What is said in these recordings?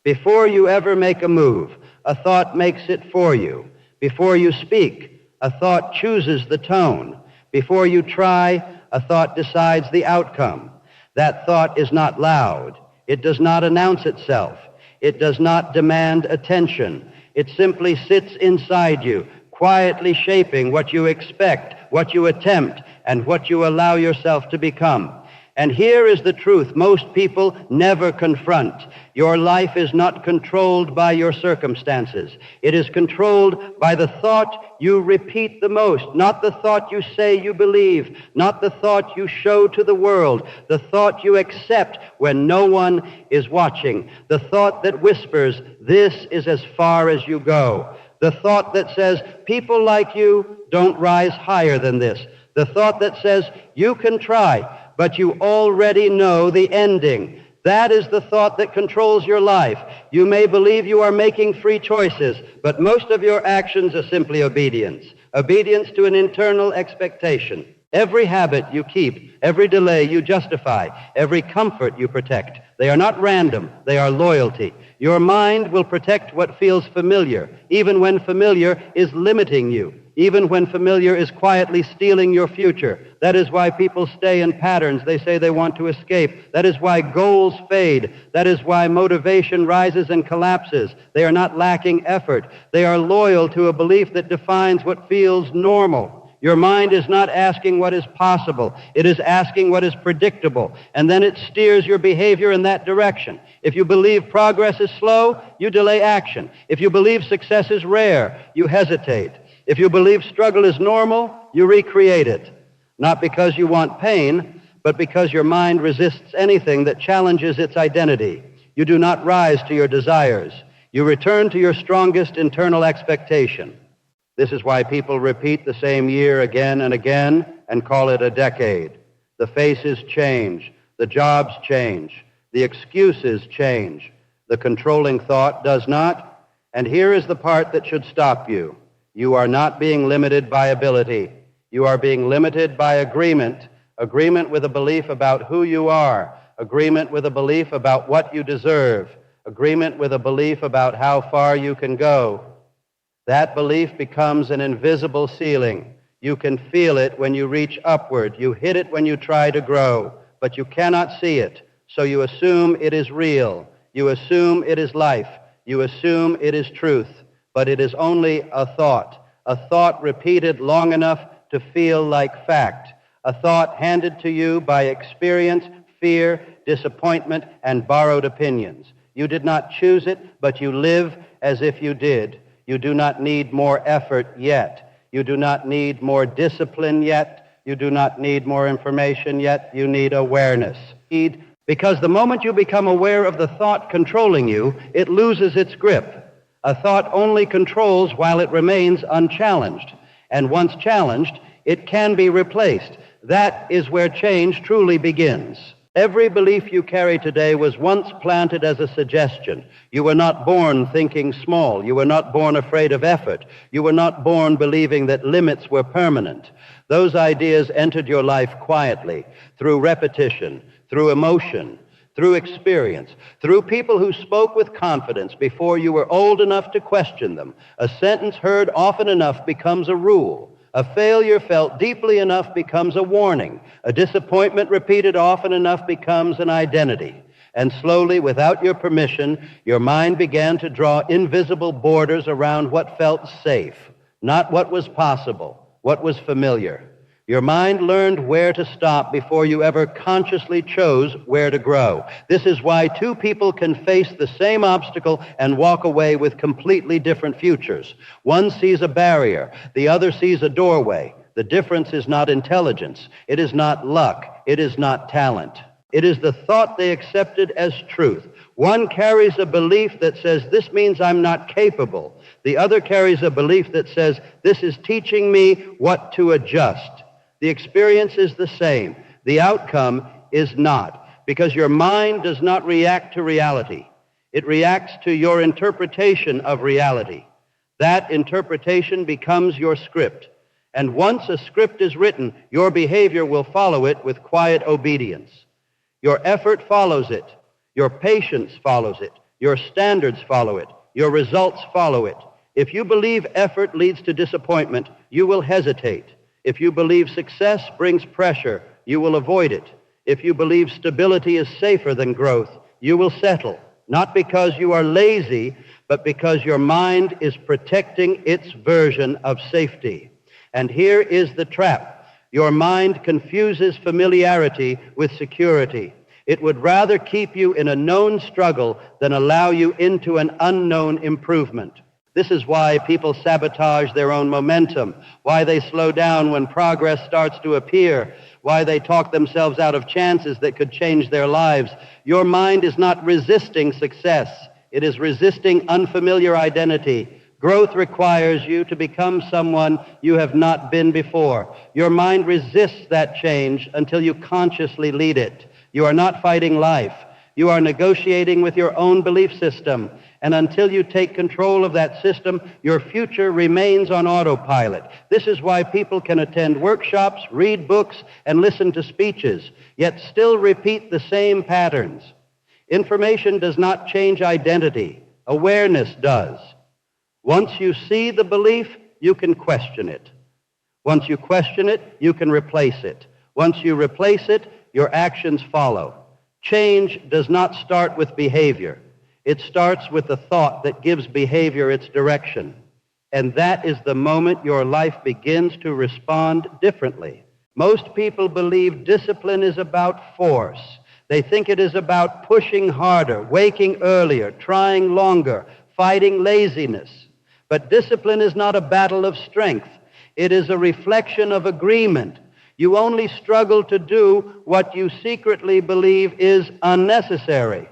Before you ever make a move, a thought makes it for you. Before you speak, a thought chooses the tone. Before you try, a thought decides the outcome. That thought is not loud. It does not announce itself. It does not demand attention. It simply sits inside you, quietly shaping what you expect, what you attempt, and what you allow yourself to become. And here is the truth most people never confront. Your life is not controlled by your circumstances. It is controlled by the thought you repeat the most, not the thought you say you believe, not the thought you show to the world, the thought you accept when no one is watching, the thought that whispers, "This is as far as you go," the thought that says, "People like you don't rise higher than this," the thought that says, "You can try, but you already know the ending." That is the thought that controls your life. You may believe you are making free choices, but most of your actions are simply obedience. Obedience to an internal expectation. Every habit you keep, every delay you justify, every comfort you protect. They are not random, they are loyalty. Your mind will protect what feels familiar, even when familiar is limiting you. Even when familiar is quietly stealing your future. That is why people stay in patterns they say they want to escape. That is why goals fade. That is why motivation rises and collapses. They are not lacking effort. They are loyal to a belief that defines what feels normal. Your mind is not asking what is possible. It is asking what is predictable. And then it steers your behavior in that direction. If you believe progress is slow, you delay action. If you believe success is rare, you hesitate. If you believe struggle is normal, you recreate it. Not because you want pain, but because your mind resists anything that challenges its identity. You do not rise to your desires. You return to your strongest internal expectation. This is why people repeat the same year again and again and call it a decade. The faces change. The jobs change. The excuses change. The controlling thought does not. And here is the part that should stop you. You are not being limited by ability. You are being limited by agreement with a belief about who you are, agreement with a belief about what you deserve, agreement with a belief about how far you can go. That belief becomes an invisible ceiling. You can feel it when you reach upward. You hit it when you try to grow, but you cannot see it. So you assume it is real. You assume it is life. You assume it is truth. But it is only a thought repeated long enough to feel like fact, a thought handed to you by experience, fear, disappointment, and borrowed opinions. You did not choose it, but you live as if you did. You do not need more effort yet. You do not need more discipline yet. You do not need more information yet. You need awareness. Because the moment you become aware of the thought controlling you, it loses its grip. A thought only controls while it remains unchallenged. And once challenged, it can be replaced. That is where change truly begins. Every belief you carry today was once planted as a suggestion. You were not born thinking small. You were not born afraid of effort. You were not born believing that limits were permanent. Those ideas entered your life quietly, through repetition, through emotion, through experience, through people who spoke with confidence before you were old enough to question them. A sentence heard often enough becomes a rule. A failure felt deeply enough becomes a warning. A disappointment repeated often enough becomes an identity. And slowly, without your permission, your mind began to draw invisible borders around what felt safe, not what was possible, what was familiar. Your mind learned where to stop before you ever consciously chose where to grow. This is why two people can face the same obstacle and walk away with completely different futures. One sees a barrier, the other sees a doorway. The difference is not intelligence. It is not luck. It is not talent. It is the thought they accepted as truth. One carries a belief that says, this means I'm not capable. The other carries a belief that says, this is teaching me what to adjust. The experience is the same. The outcome is not, because your mind does not react to reality. It reacts to your interpretation of reality. That interpretation becomes your script. And once a script is written, your behavior will follow it with quiet obedience. Your effort follows it. Your patience follows it. Your standards follow it. Your results follow it. If you believe effort leads to disappointment, you will hesitate. If you believe success brings pressure, you will avoid it. If you believe stability is safer than growth, you will settle, not because you are lazy, but because your mind is protecting its version of safety. And here is the trap. Your mind confuses familiarity with security. It would rather keep you in a known struggle than allow you into an unknown improvement. This is why people sabotage their own momentum, why they slow down when progress starts to appear, why they talk themselves out of chances that could change their lives. Your mind is not resisting success. It is resisting unfamiliar identity. Growth requires you to become someone you have not been before. Your mind resists that change until you consciously lead it. You are not fighting life. You are negotiating with your own belief system. And until you take control of that system, your future remains on autopilot. This is why people can attend workshops, read books, and listen to speeches, yet still repeat the same patterns. Information does not change identity. Awareness does. Once you see the belief, you can question it. Once you question it, you can replace it. Once you replace it, your actions follow. Change does not start with behavior. It starts with the thought that gives behavior its direction. And that is the moment your life begins to respond differently. Most people believe discipline is about force. They think it is about pushing harder, waking earlier, trying longer, fighting laziness. But discipline is not a battle of strength. It is a reflection of agreement. You only struggle to do what you secretly believe is unnecessary.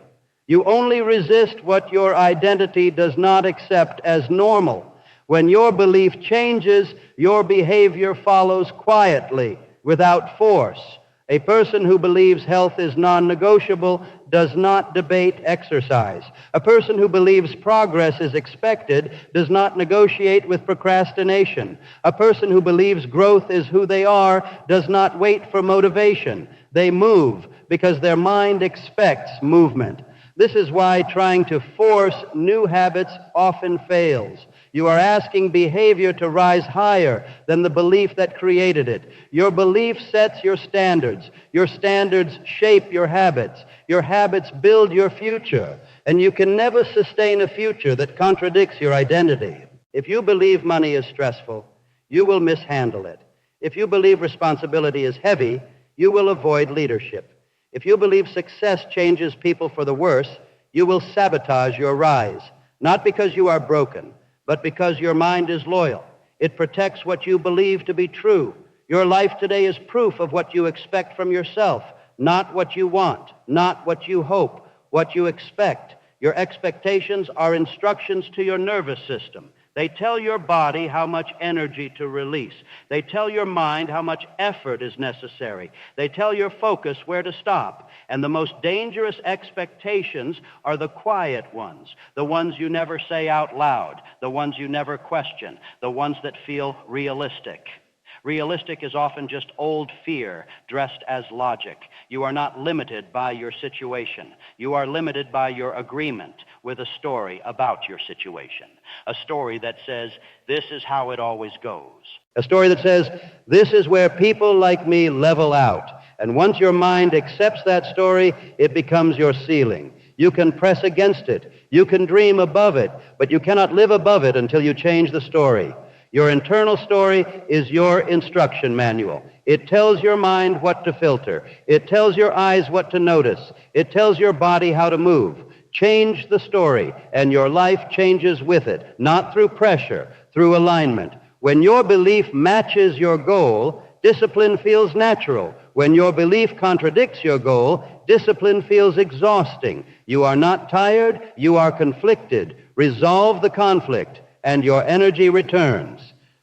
You only resist what your identity does not accept as normal. When your belief changes, your behavior follows quietly, without force. A person who believes health is non-negotiable does not debate exercise. A person who believes progress is expected does not negotiate with procrastination. A person who believes growth is who they are does not wait for motivation. They move because their mind expects movement. This is why trying to force new habits often fails. You are asking behavior to rise higher than the belief that created it. Your belief sets your standards. Your standards shape your habits. Your habits build your future. And you can never sustain a future that contradicts your identity. If you believe money is stressful, you will mishandle it. If you believe responsibility is heavy, you will avoid leadership. If you believe success changes people for the worse, you will sabotage your rise, not because you are broken, but because your mind is loyal. It protects what you believe to be true. Your life today is proof of what you expect from yourself, not what you want, not what you hope, what you expect. Your expectations are instructions to your nervous system. They tell your body how much energy to release. They tell your mind how much effort is necessary. They tell your focus where to stop. And the most dangerous expectations are the quiet ones, the ones you never say out loud, the ones you never question, the ones that feel realistic. Realistic is often just old fear dressed as logic. You are not limited by your situation. You are limited by your agreement with a story about your situation. A story that says, this is how it always goes. A story that says, this is where people like me level out. And once your mind accepts that story, it becomes your ceiling. You can press against it. You can dream above it, but you cannot live above it until you change the story. Your internal story is your instruction manual. It tells your mind what to filter. It tells your eyes what to notice. It tells your body how to move. Change the story, and your life changes with it, not through pressure, through alignment. When your belief matches your goal, discipline feels natural. When your belief contradicts your goal, discipline feels exhausting. You are not tired, you are conflicted. Resolve the conflict, and your energy returns.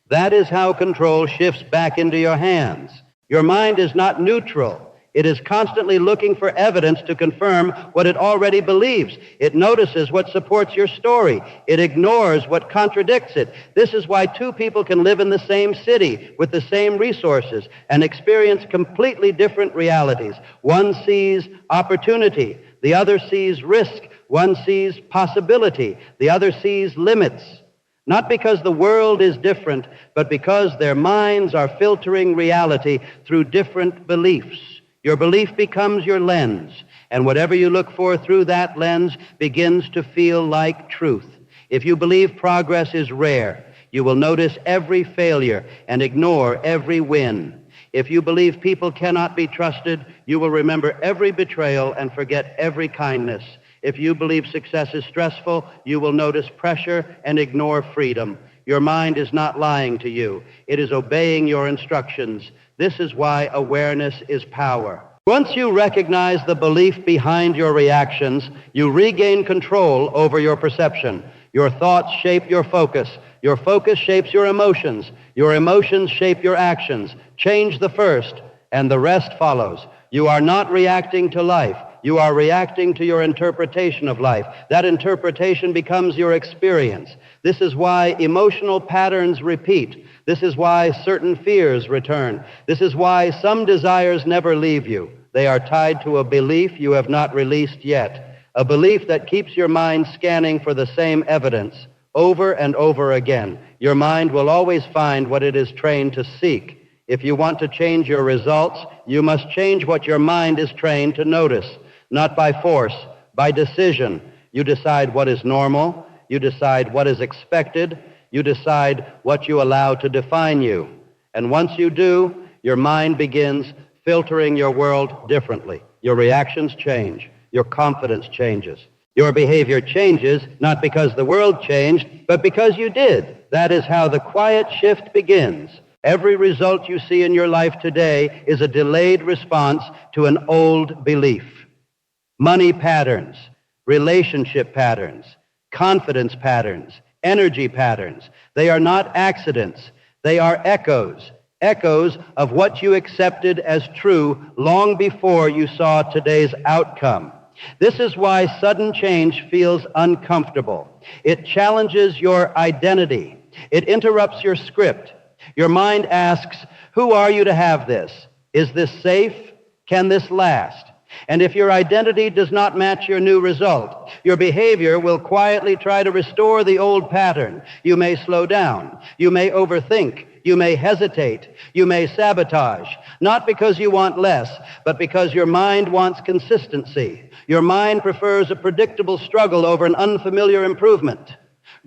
That is how control shifts back into your hands. Your mind is not neutral. It is constantly looking for evidence to confirm what it already believes. It notices what supports your story. It ignores what contradicts it. This is why two people can live in the same city with the same resources and experience completely different realities. One sees opportunity. The other sees risk. One sees possibility. The other sees limits. Not because the world is different, but because their minds are filtering reality through different beliefs. Your belief becomes your lens, and whatever you look for through that lens begins to feel like truth. If you believe progress is rare, you will notice every failure and ignore every win. If you believe people cannot be trusted, you will remember every betrayal and forget every kindness. If you believe success is stressful, you will notice pressure and ignore freedom. Your mind is not lying to you. It is obeying your instructions. This is why awareness is power. Once you recognize the belief behind your reactions, you regain control over your perception. Your thoughts shape your focus. Your focus shapes your emotions. Your emotions shape your actions. Change the first, and the rest follows. You are not reacting to life. You are reacting to your interpretation of life. That interpretation becomes your experience. This is why emotional patterns repeat. This is why certain fears return. This is why some desires never leave you. They are tied to a belief you have not released yet, a belief that keeps your mind scanning for the same evidence over and over again. Your mind will always find what it is trained to seek. If you want to change your results, you must change what your mind is trained to notice. Not by force, by decision. You decide what is normal. You decide what is expected. You decide what you allow to define you. And once you do, your mind begins filtering your world differently. Your reactions change. Your confidence changes. Your behavior changes, not because the world changed, but because you did. That is how the quiet shift begins. Every result you see in your life today is a delayed response to an old belief. Money patterns, relationship patterns, confidence patterns, energy patterns. They are not accidents. They are echoes, echoes of what you accepted as true long before you saw today's outcome. This is why sudden change feels uncomfortable. It challenges your identity. It interrupts your script. Your mind asks, who are you to have this? Is this safe? Can this last? And if your identity does not match your new result, your behavior will quietly try to restore the old pattern. You may slow down. You may overthink. You may hesitate. You may sabotage. Not because you want less, but because your mind wants consistency. Your mind prefers a predictable struggle over an unfamiliar improvement.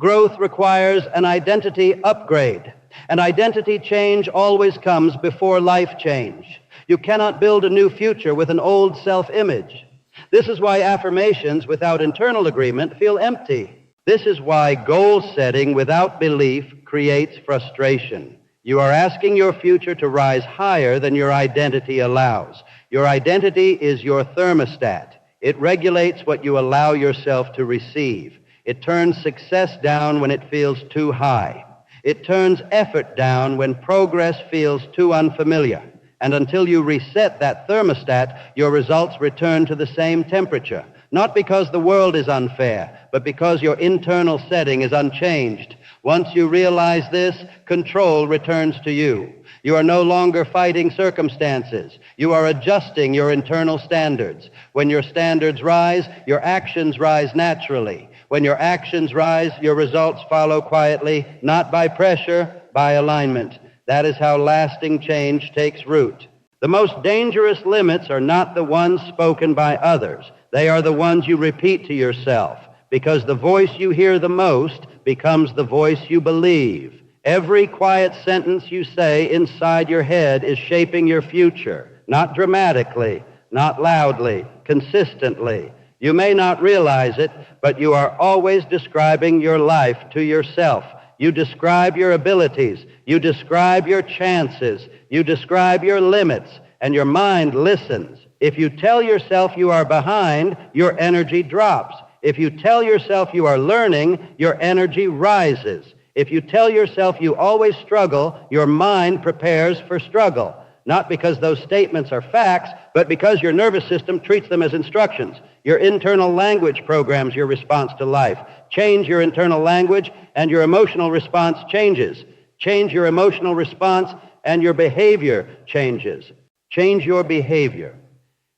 Growth requires an identity upgrade. An identity change always comes before life change. You cannot build a new future with an old self-image. This is why affirmations without internal agreement feel empty. This is why goal setting without belief creates frustration. You are asking your future to rise higher than your identity allows. Your identity is your thermostat. It regulates what you allow yourself to receive. It turns success down when it feels too high. It turns effort down when progress feels too unfamiliar. And until you reset that thermostat, your results return to the same temperature. Not because the world is unfair, but because your internal setting is unchanged. Once you realize this, control returns to you. You are no longer fighting circumstances. You are adjusting your internal standards. When your standards rise, your actions rise naturally. When your actions rise, your results follow quietly, not by pressure, by alignment. That is how lasting change takes root. The most dangerous limits are not the ones spoken by others. They are the ones you repeat to yourself, because the voice you hear the most becomes the voice you believe. Every quiet sentence you say inside your head is shaping your future, not dramatically, not loudly, consistently. You may not realize it, but you are always describing your life to yourself. You describe your abilities. You describe your chances. You describe your limits, and your mind listens. If you tell yourself you are behind, your energy drops. If you tell yourself you are learning, your energy rises. If you tell yourself you always struggle, your mind prepares for struggle. Not because those statements are facts, but because your nervous system treats them as instructions. Your internal language programs your response to life. Change your internal language, and your emotional response changes. Change your emotional response, and your behavior changes. Change your behavior,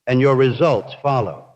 and your results follow.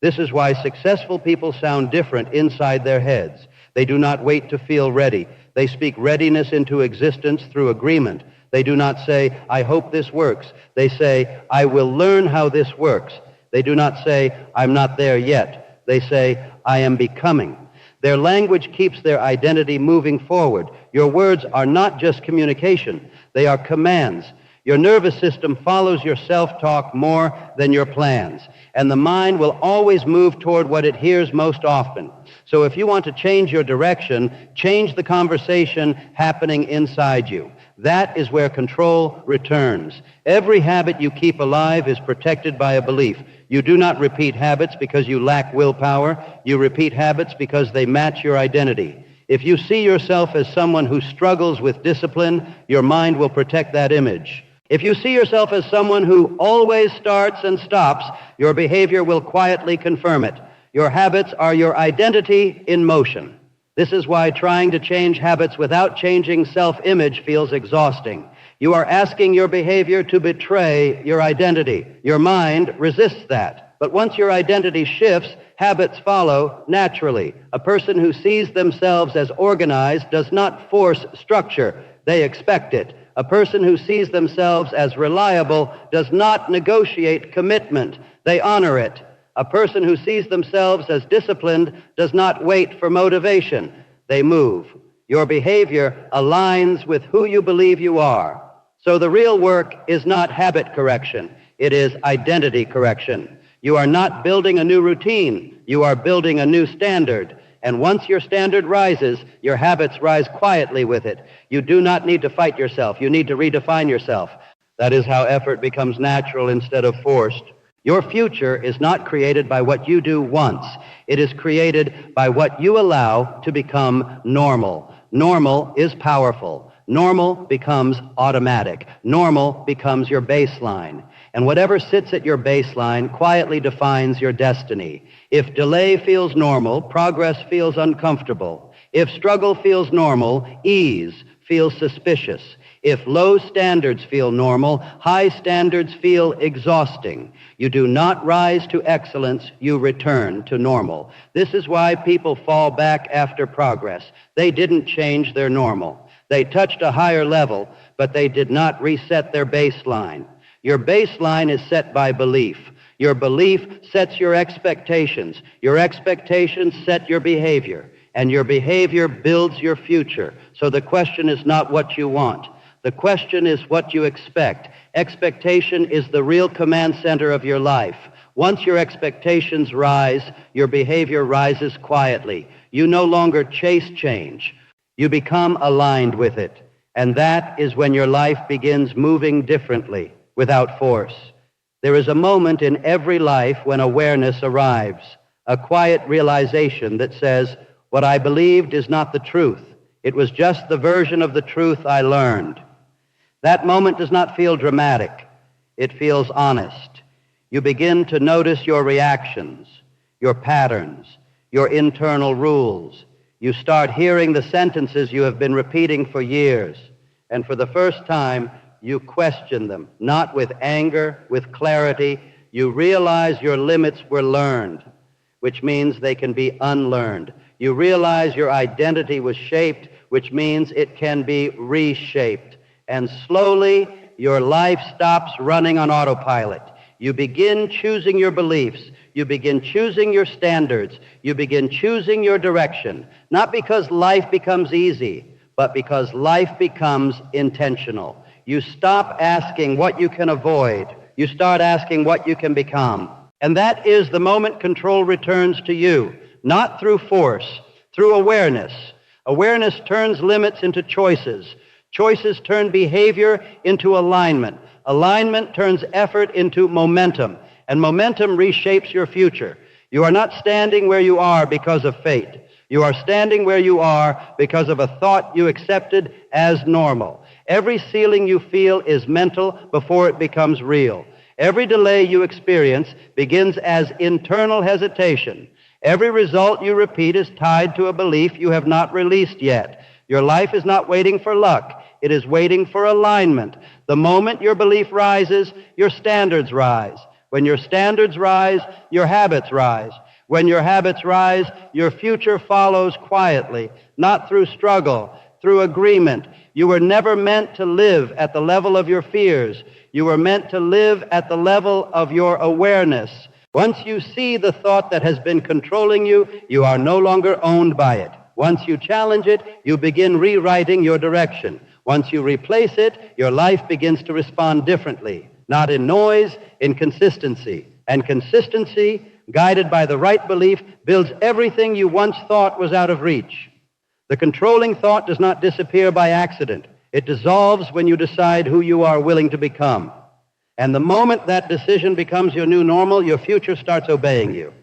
This is why successful people sound different inside their heads. They do not wait to feel ready. They speak readiness into existence through agreement. They do not say, I hope this works. They say, I will learn how this works. They do not say, I'm not there yet. They say, I am becoming. Their language keeps their identity moving forward. Your words are not just communication. They are commands. Your nervous system follows your self-talk more than your plans, and the mind will always move toward what it hears most often. So if you want to change your direction, change the conversation happening inside you. That is where control returns. Every habit you keep alive is protected by a belief. You do not repeat habits because you lack willpower. You repeat habits because they match your identity. If you see yourself as someone who struggles with discipline, your mind will protect that image. If you see yourself as someone who always starts and stops, your behavior will quietly confirm it. Your habits are your identity in motion. This is why trying to change habits without changing self-image feels exhausting. You are asking your behavior to betray your identity. Your mind resists that. But once your identity shifts, habits follow naturally. A person who sees themselves as organized does not force structure. They expect it. A person who sees themselves as reliable does not negotiate commitment. They honor it. A person who sees themselves as disciplined does not wait for motivation. They move. Your behavior aligns with who you believe you are. So the real work is not habit correction. It is identity correction. You are not building a new routine. You are building a new standard. And once your standard rises, your habits rise quietly with it. You do not need to fight yourself. You need to redefine yourself. That is how effort becomes natural instead of forced. Your future is not created by what you do once. It is created by what you allow to become normal. Normal is powerful. Normal becomes automatic. Normal becomes your baseline. And whatever sits at your baseline quietly defines your destiny. If delay feels normal, progress feels uncomfortable. If struggle feels normal, ease feels suspicious. If low standards feel normal, high standards feel exhausting. You do not rise to excellence, you return to normal. This is why people fall back after progress. They didn't change their normal. They touched a higher level, but they did not reset their baseline. Your baseline is set by belief. Your belief sets your expectations. Your expectations set your behavior. And your behavior builds your future. So the question is not what you want. The question is what you expect. Expectation is the real command center of your life. Once your expectations rise, your behavior rises quietly. You no longer chase change. You become aligned with it. And that is when your life begins moving differently, without force. There is a moment in every life when awareness arrives, a quiet realization that says, what I believed is not the truth. It was just the version of the truth I learned. That moment does not feel dramatic. It feels honest. You begin to notice your reactions, your patterns, your internal rules. You start hearing the sentences you have been repeating for years, and for the first time, you question them, not with anger, with clarity. You realize your limits were learned, which means they can be unlearned. You realize your identity was shaped, which means it can be reshaped. And slowly, your life stops running on autopilot. You begin choosing your beliefs. You begin choosing your standards. You begin choosing your direction, not because life becomes easy, but because life becomes intentional. You stop asking what you can avoid. You start asking what you can become. And that is the moment control returns to you, not through force, through awareness. Awareness turns limits into choices. Choices turn behavior into alignment. Alignment turns effort into momentum. And momentum reshapes your future. You are not standing where you are because of fate. You are standing where you are because of a thought you accepted as normal. Every ceiling you feel is mental before it becomes real. Every delay you experience begins as internal hesitation. Every result you repeat is tied to a belief you have not released yet. Your life is not waiting for luck. It is waiting for alignment. The moment your belief rises, your standards rise. When your standards rise, your habits rise. When your habits rise, your future follows quietly, not through struggle, through agreement. You were never meant to live at the level of your fears. You were meant to live at the level of your awareness. Once you see the thought that has been controlling you, you are no longer owned by it. Once you challenge it, you begin rewriting your direction. Once you replace it, your life begins to respond differently. Not in noise, in consistency. And consistency, guided by the right belief, builds everything you once thought was out of reach. The controlling thought does not disappear by accident. It dissolves when you decide who you are willing to become. And the moment that decision becomes your new normal, your future starts obeying you.